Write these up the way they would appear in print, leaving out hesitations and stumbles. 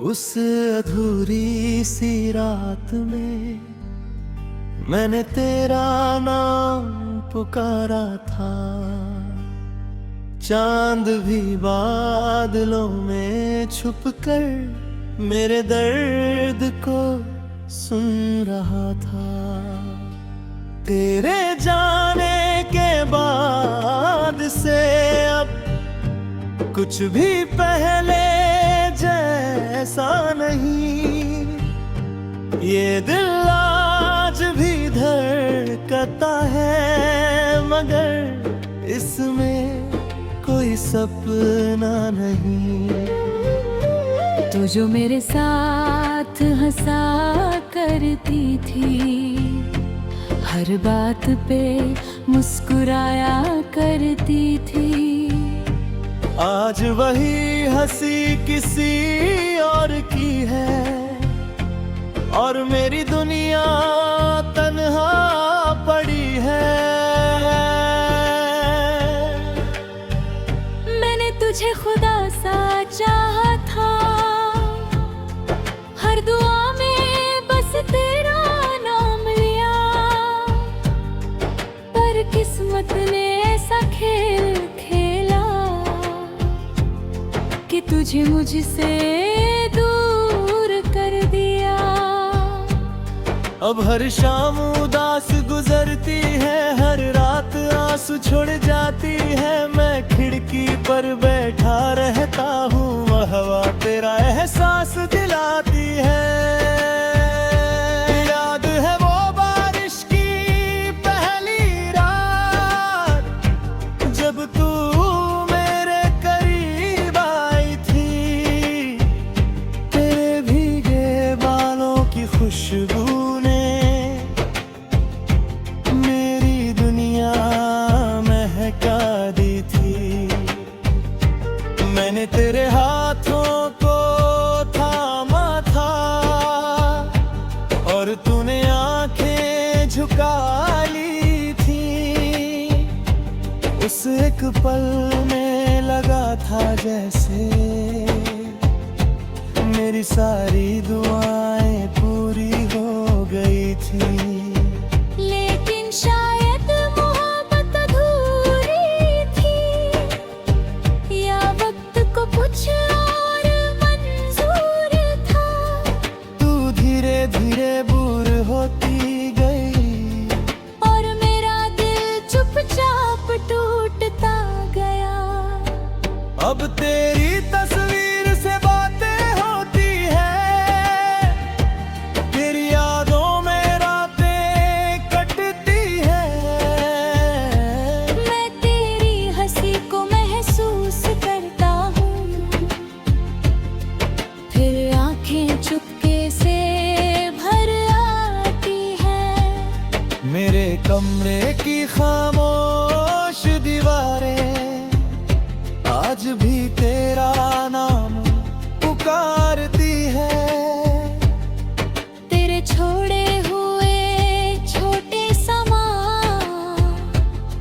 उस अधूरी सी रात में मैंने तेरा नाम पुकारा था। चांद भी बादलों में छुपकर मेरे दर्द को सुन रहा था। तेरे जाने के बाद से अब कुछ भी पहले जैसा नहीं। ये दिल आज भी धड़कता है मगर इसमें कोई सपना नहीं। तो जो मेरे साथ हंसा करती थी, हर बात पे मुस्कुराया करती थी, आज वही हंसी किसी और की है और मेरी दुनिया तन्हा पड़ी है। मैंने तुझे खुदा सा चाहा था, हर दुआ में बस तेरा नाम लिया, पर किस्मत ने ऐसा खेल खेला कि तुझे मुझसे दूर कर दिया। अब हर शाम उदास गुजरती है, हर रात आंसू छोड़ जाती है। मैं खिड़की पर बैठा रहता हूँ, हवा तेरा एहसास दिलाती है। याद है वो बारिश की पहली रात जब तू मेरे करीब आई थी। तेरे भीगे बालों की खुशबू मैंने तेरे हाथों को थामा था और तूने आंखें झुका ली थी। उस एक पल में लगा था जैसे मेरी सारी दुआएं पूरी हो गई थी। लेकिन शायद मोहब्बत अधूरी थी या वक्त को कुछ और मंजूर था। तू धीरे धीरे दूर होती गई और मेरा दिल चुपचाप टूटता गया। अब तेरी तस्वीर से बातें होती है, तेरी यादों में रातें कटती है। मैं तेरी हंसी को महसूस करता हूँ, फिर आंखें चुपके से भर आती है। मेरे कमरे की खामोश दीवारें आज भी तेरा नाम पुकारती है। तेरे छोड़े हुए छोटे समा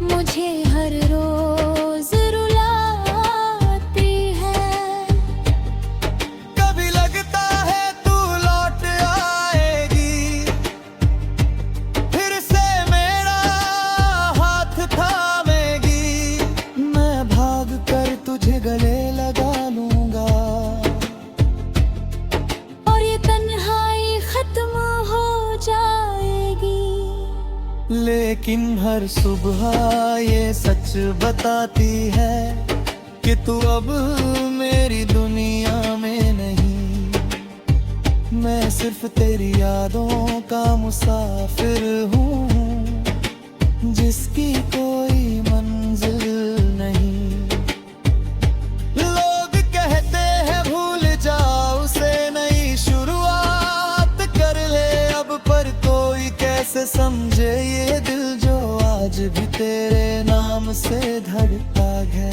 मुझे हर रोज रुलाती है। कभी लगता है तू लौट आएगी, फिर से मेरा हाथ थामेगी। मैं भाग कर तुझे गले लगा लूंगा और ये तन्हाई खत्म हो जाएगी। लेकिन हर सुबह ये सच बताती है कि तू अब मेरी दुनिया में नहीं। मैं सिर्फ तेरी यादों का मुसाफिर हूँ जिसकी कोई मंजिल नहीं। लोग कहते हैं भूल जाओ उसे, नई शुरुआत कर ले अब, पर कोई कैसे समझे ये दिल जो आज भी तेरे नाम से धड़का है।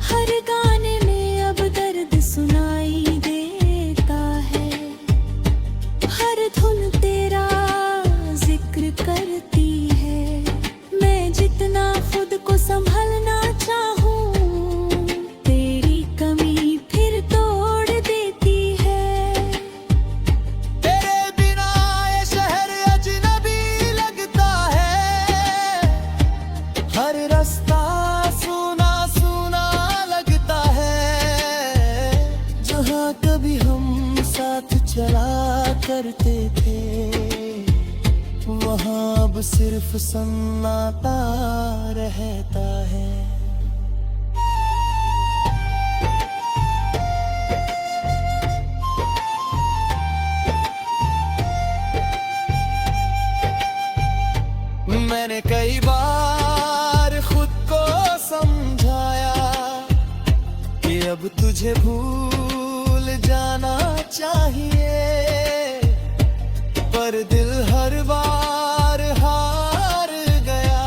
हर गाने में अब दर्द सुनाई देता है, हर धुन तेरा जिक्र करती है। मैं जितना खुद को संभलना चाहूँ, तेरी कमी फिर तोड़ देती जहाँ कभी हम साथ चला करते थे, वहाँ अब सिर्फ सन्नाटा रहता है। मैंने कई बार खुद को समझाया कि अब तुझे भूल जाना चाहिए, पर दिल हर बार हार गया,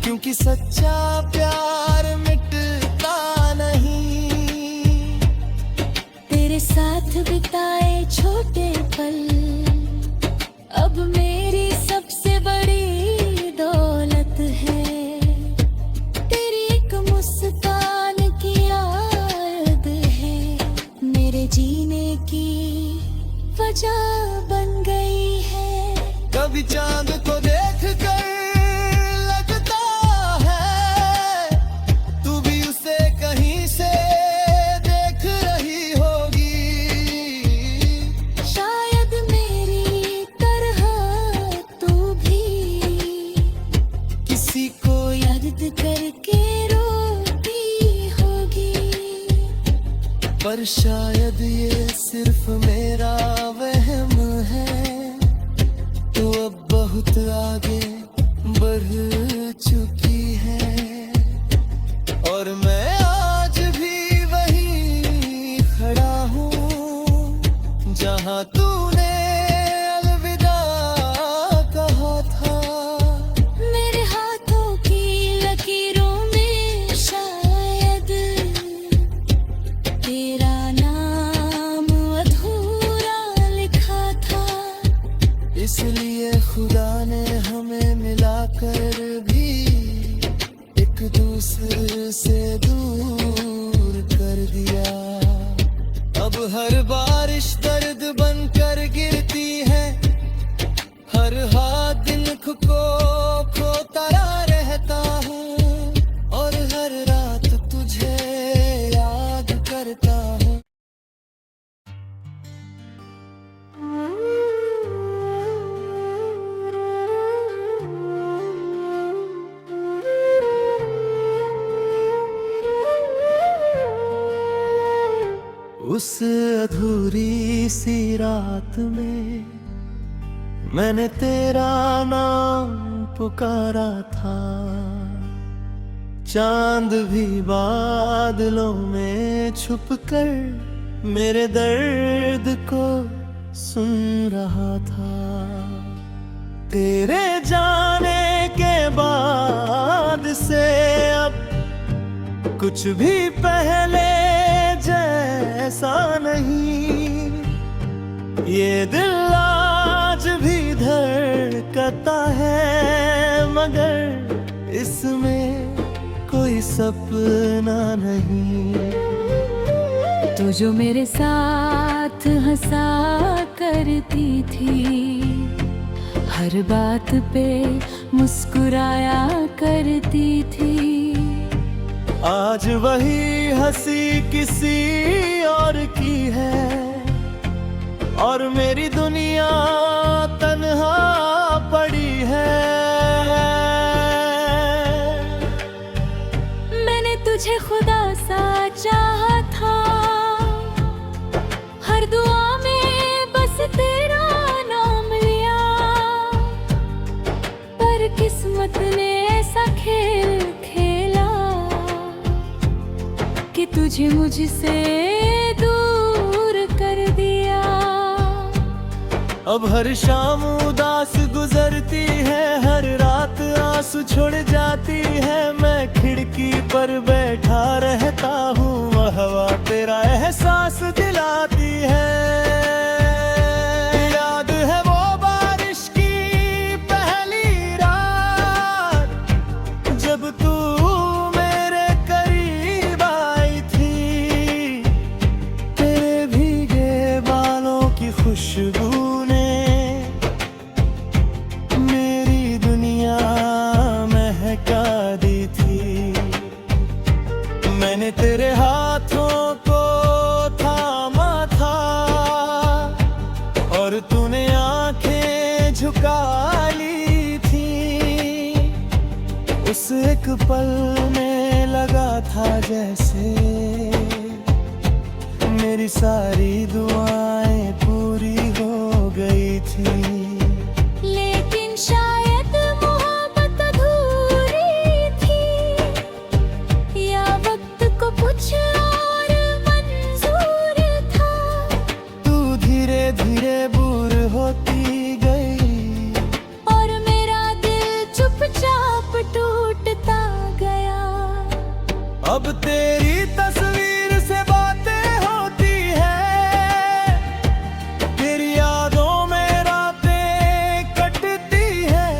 क्योंकि सच्चा प्यार मिटता नहीं। तेरे साथ बिताए छोटे पल अब मेरी सबसे बड़ी दौलत है। तेरी एक मुस्कान की याद है मेरे जीने की वजह बन गई है। कभी चांद को देख कर लगता है तू भी उसे कहीं से देख रही होगी। शायद मेरी तरह तू भी किसी को याद करके रोती होगी, पर शायद ये सिर्फ मेरा वहम है। तू अब बहुत आगे बढ़ चुकी है और मैं आज भी वहीं खड़ा हूँ जहाँ तूने अलविदा कहा था। मेरे हाथों की लकीरों में शायद तेरा नाम अधूरा लिखा था, इसलिए खुदा ने हमें मिलाकर भी एक दूसरे से दूर कर दिया। अब हर बारिश दर्द बनकर गिरती है, हर हाथ दिन को खोता रहता हूँ और हर रात तुझे याद करता हूँ। उस अधूरी सी रात में मैंने तेरा नाम पुकारा था, चांद भी बादलों में छुपकर मेरे दर्द को सुन रहा था। तेरे जाने के बाद से अब कुछ भी पहले जैसा नहीं, ये दिल आज भी धड़कता है, मगर इसमें कोई सपना नहीं। तो जो मेरे साथ हंसा करती थी, हर बात पे मुस्कुराया करती थी, आज वही हंसी किसी और की है और मेरी दुनिया तन्हा पड़ी है। मैंने तुझे खुदा सा चाहा था, हर दुआ में बस तेरा नाम लिया, पर किस्मत ने ऐसा खेल खेला कि तुझे मुझसे दूर कर दिया। अब हर शाम उदास गुजरती है, हर रात आंसू छोड़ जाती है, मैं खिड़की पर बैठा रहता हूँ, हवा तेरा एहसास दिलाती है। याद है वो बारिश की पहली रात जब तू मेरे करीब आई थी, तेरे भीगे बालों की खुशबू ने मेरी दुनिया महका दी थी। मैंने तेरे हाथों को पल में लगा था जैसे मेरी सारी दुआएं पूरी हो गई थी। लेकिन शायद मोहब्बत अधूरी थी, या वक्त को कुछ और मंजूर था। तू धीरे धीरे दूर होती गई और मेरा दिल चुपचाप टूटता गया। अब तेरी तस्वीर से बातें होती है, तेरी यादों में रातें कटती है।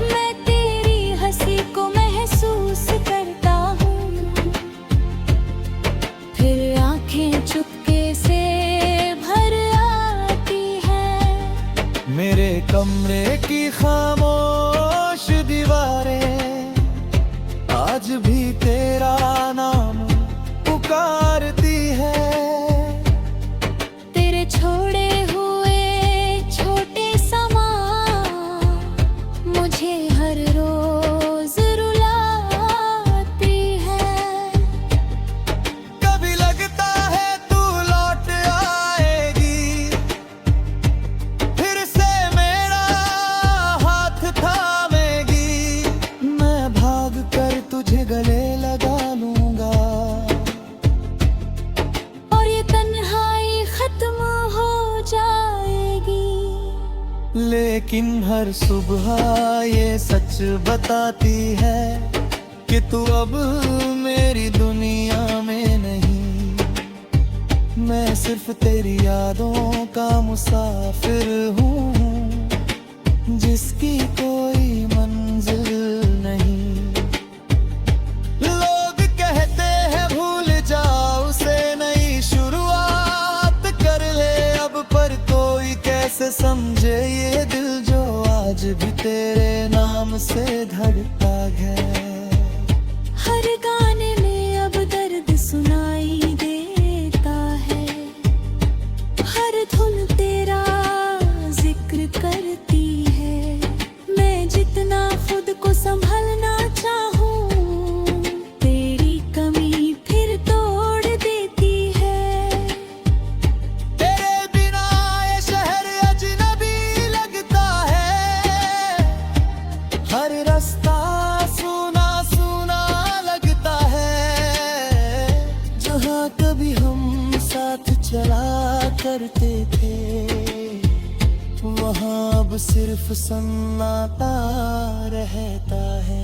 मैं तेरी हंसी को महसूस करता हूँ, फिर आंखें चुपके से भर आती है। मेरे कमरे की खामोश दीवारें आज भी तेरा नाम पुकारती है। तेरे छोड़े हुए छोटे समा मुझे हर रोज रुलाती है। कभी लगता है तू लौट आएगी, फिर से मेरा हाथ थामेगी। मैं भाग कर तुझे गले लगा लूंगा और ये तन्हाई खत्म हो जाएगी। लेकिन हर सुबह ये सच बताती है कि तू अब मेरी दुनिया में नहीं। मैं सिर्फ तेरी यादों का मुसाफिर हूँ, जिसकी कोई मंजिल नहीं। लोग कहते हैं भूल जाओ उसे, नई शुरुआत कर ले अब। पर कोई कैसे समझे ये दिल जो आज भी तेरे नाम से धड़का है। हर गाने में अब दर्द सुनाई देता है, हर धुन तेरा जिक्र करती है। मैं जितना खुद को संभलना चाहूँ, तेरी कमी फिर तोड़ देती है। तेरे बिना ये शहर अजनबी लगता है, हर रास्ता सुना सुना लगता है। जहाँ कभी हम साथ चला करते थे, वहाँ अब सिर्फ सन्नाटा रहता है।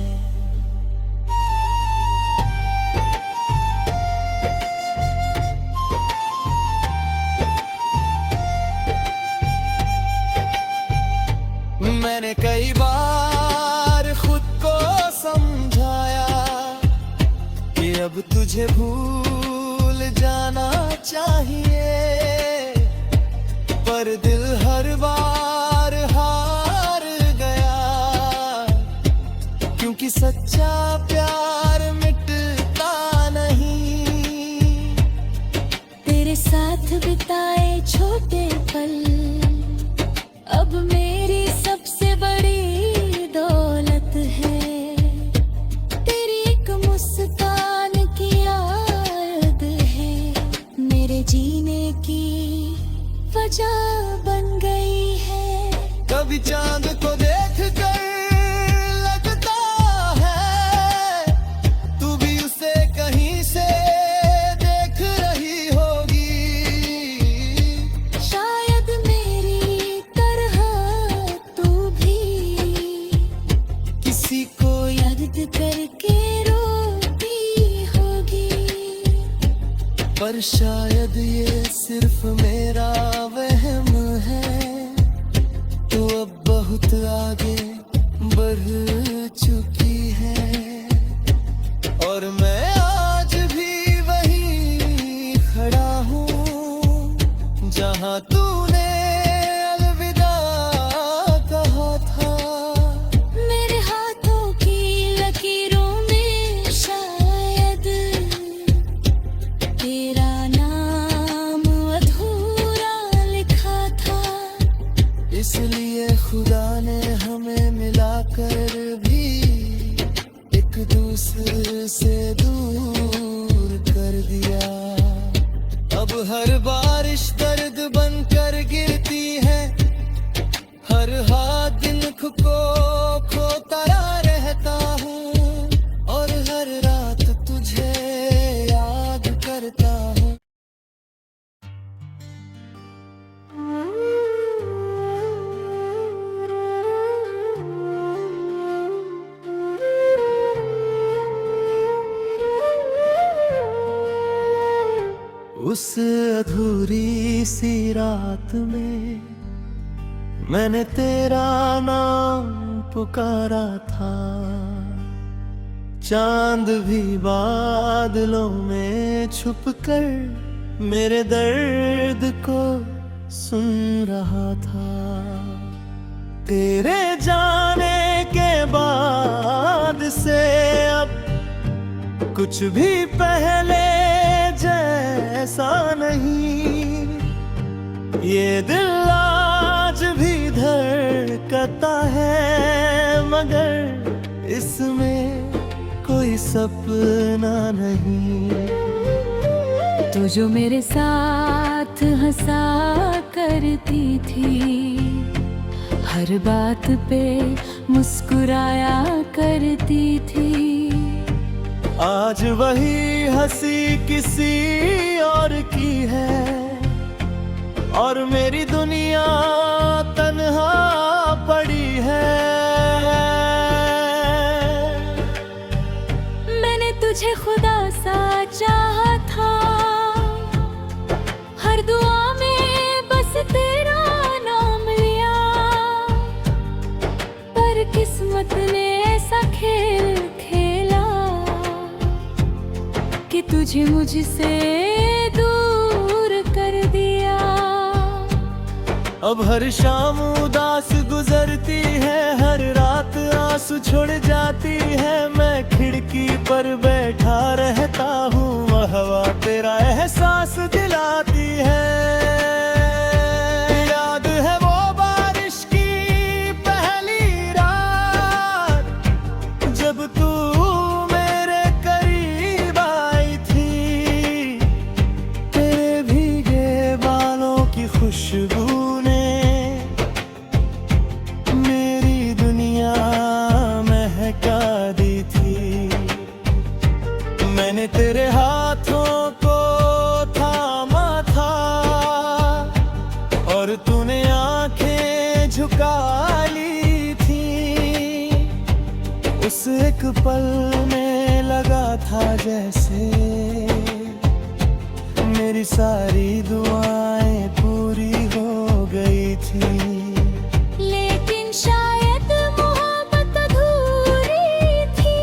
मैंने कई बार खुद को समझाया कि अब तुझे भूल जाना चाहिए, पर दिल हर बार हार गया। क्योंकि सच्चा प्यार मिटता नहीं। तेरे साथ बिताए छोटे पल अब मेरी सबसे बड़ी दौलत है। तेरी एक मुस्कान की याद है, मेरे जीने की वजह बन गई है। कभी चांद को देख कर लगता है तू भी उसे कहीं से देख रही होगी। शायद मेरी तरह तू भी किसी को याद करके रोती होगी। पर शायद ये सिर्फ मेरा वहम है, तू अब बहुत आगे बढ़ चुकी है। और मैं आज भी वहीं खड़ा हूँ जहाँ तूने अलविदा कहा था। मेरे हाथों की लकीरों में शायद तेरा नाम अधूरा लिखा था। इसलिए खुदा ने हमें मिलाकर भी अब हर बारिश दर्द बनकर गिरती है, हर हाथ दिन खुद को खोता रहता हूँ, और हर रात तुझे याद करता हूँ। उस अधूरी सी रात में मैंने तेरा नाम पुकारा था, चांद भी बादलों में छुपकर मेरे दर्द को सुन रहा था। तेरे जाने के बाद से अब कुछ भी पहले जैसा नहीं, ये दिल आज भी धड़कता है, मगर इसमें कोई सपना नहीं। तो जो मेरे साथ हंसा करती थी, हर बात पे मुस्कुराया करती थी, आज वही हंसी किसी और की है, और मेरी दुनिया तन्हा पड़ी है। मैंने तुझे खुदा सा चाहा था, हर दुआ में बस तेरा नाम लिया, पर किस्मत ने ऐसा खेल खेला कि तुझे मुझसे दूर कर दिया। अब हर शाम उदास गुजरती है, हर रात आंसू छोड़ जाती है, मैं खिड़की पर बैठा रहता हूँ, हवा तेरा एहसास दिलाती है। याद है वो बारिश की पहली रात, जब तू मेरे करीब आई थी, तेरे भीगे बालों की खुशबू मैंने तेरे हाथों को थामा था, और तूने आंखें झुका ली थी। उस एक पल में लगा था जैसे मेरी सारी दुआएं पूरी हो गई थी। लेकिन शायद मोहब्बत अधूरी थी,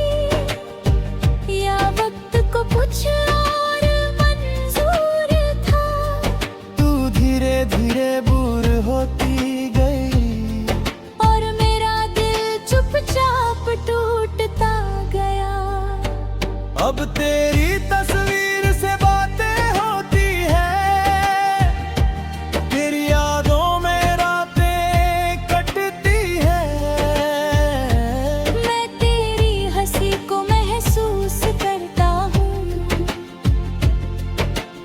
या वक्त को कुछ और मंजूर था। तू धीरे धीरे दूर होती गई, और मेरा दिल चुपचाप टूटता गया। अब तेरी तस्वीर से बातें होती है, तेरी यादों में रातें कटती है। मैं तेरी हंसी को महसूस करता हूँ,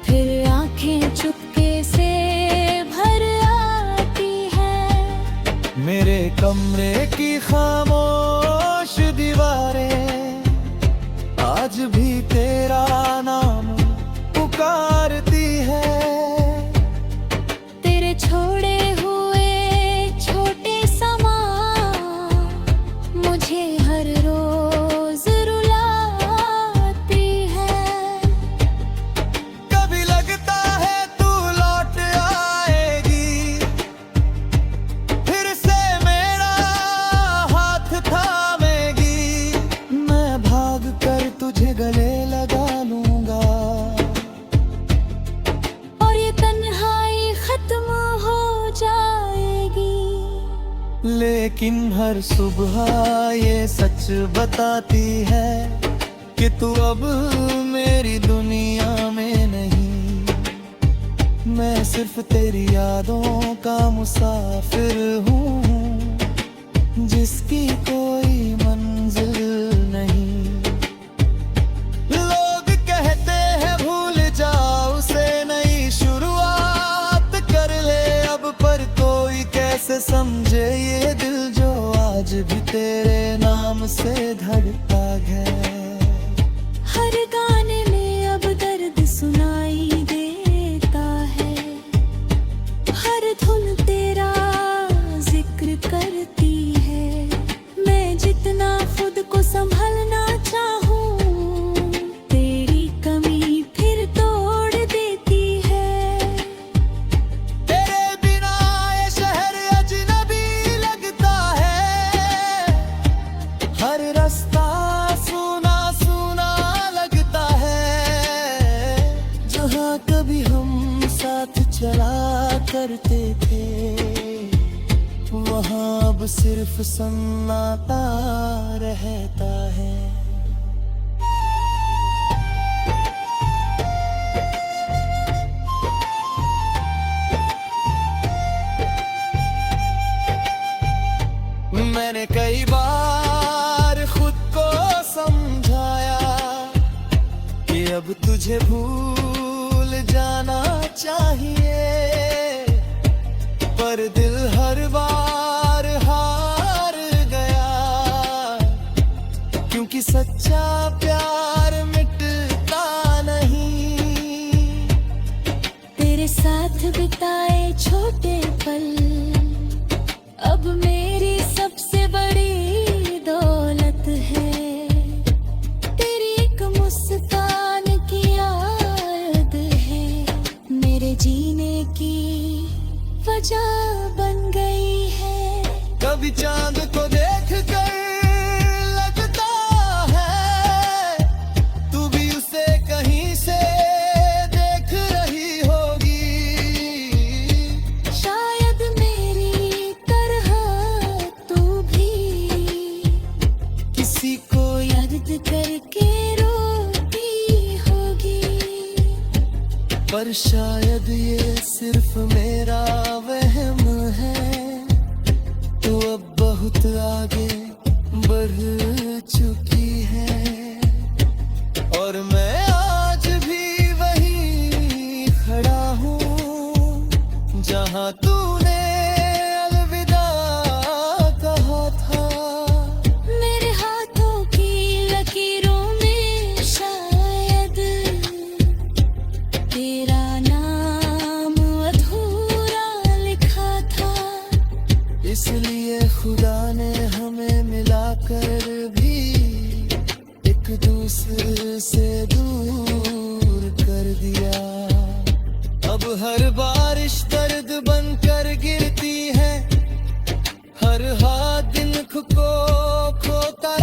फिर आंखें चुपके से भर आती है। मेरे कमरे की खामोश दीवारें आज भी तेरा नाम पुकारती है। तेरे छोड़े हुए छोटे समा मुझे हर रोज रुलाती है। कभी लगता है तू लौट आएगी, फिर से मेरा हाथ थामेगी, मैं भाग कर तुझे गले लगा लूंगा, और ये तन्हाई खत्म हो जाएगी। लेकिन हर सुबह ये सच बताती है कि तू अब मेरी दुनिया में नहीं। मैं सिर्फ तेरी यादों का मुसाफिर हूँ, जिसकी कोई मंजिल नहीं। लोग कहते हैं भूल जाओ उसे, नई समझे ये दिल जो आज भी तेरे नाम से धड़का है। हर गाने में अब दर्द सुनाई देता है, हर धुन तेरा जिक्र करती है। मैं जितना खुद को संभलना चाहूं, तेरी कमी फिर तोड़ देती है। तेरे बिना ये शहर अजनबी लगता है, हर रास्ता सुना सुना लगता है। जहाँ कभी हम साथ चला करते थे, वहाँ अब सिर्फ सन्नाटा रहता है। मैंने कई बार खुद को समझाया कि अब तुझे भूल जाना चाहिए, पर दिल हर बार हार गया, क्योंकि सच्चा प्यार मिटता नहीं। तेरे साथ बिताए छोटे पल अब मेरी सबसे बड़ी दौलत है। तेरी एक मुस्कान की याद है, मेरे जीने की वजह बन गई है। कभी चांद को देख कर लगता है, तू भी उसे कहीं से देख रही होगी। शायद मेरी तरह तू भी किसी को याद करके रोती होगी, पर शायद ये सिर्फ मेरा वहम है। तू अब बहुत आगे बढ़ चुकी है, और मैं आज भी वहीं खड़ा हूँ जहाँ तूने अलविदा कहा था। मेरे हाथों की लकीरों में शायद तेरा नाम अधूरा लिखा था। इसलिए खुदा ने हमें मिलाकर भी एक दूसरे से दूर कर दिया। अब हर बारिश दर्द बनकर गिरती है, हर हाथ दिन को खोता